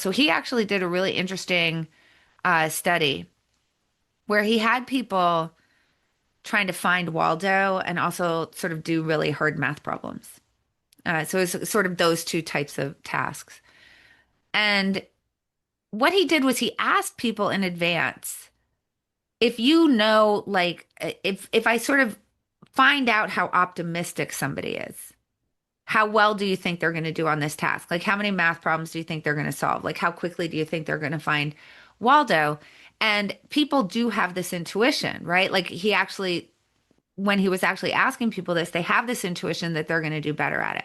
So he actually did a really interesting study where he had people trying to find Waldo and also sort of do really hard math problems. So it's sort of those two types of tasks. And what he did was he asked people in advance, if you know, like if I sort of find out how optimistic somebody is, how well do you think they're going to do on this task? Like how many math problems do you think they're going to solve? Like how quickly do you think they're going to find Waldo? And people do have this intuition, right? Like he actually, when he was actually asking people this, they have this intuition that they're going to do better at it.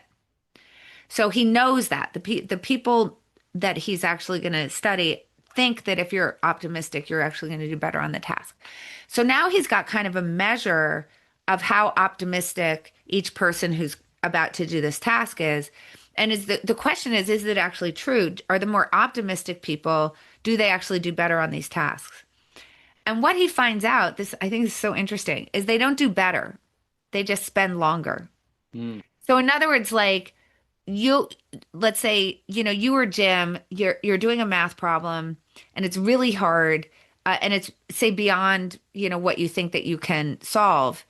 So he knows that the people that he's actually going to study think that if you're optimistic, you're actually going to do better on the task. So now he's got kind of a measure of how optimistic each person who's about to do this task is. And the question is it actually true? Are the more optimistic people, do they actually do better on these tasks? And what he finds out, this I think is so interesting, is they don't do better. They just spend longer. Mm. So in other words, like you, let's say, you or Jim, you're doing a math problem and it's really hard, and it's say beyond, what you think that you can solve.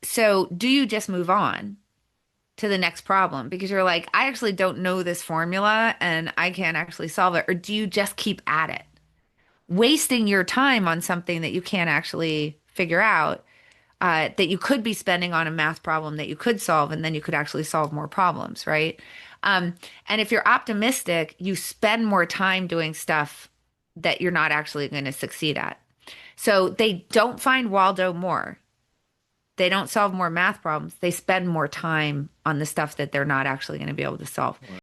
So do you just move on to the next problem because you're like, I actually don't know this formula and I can't actually solve it? Or do you just keep at it, wasting your time on something that you can't actually figure out, that you could be spending on a math problem that you could solve, and then you could actually solve more problems, right? And if you're optimistic, you spend more time doing stuff that you're not actually going to succeed at. So they don't find Waldo more. They don't solve more math problems. They spend more time on the stuff that they're not actually going to be able to solve.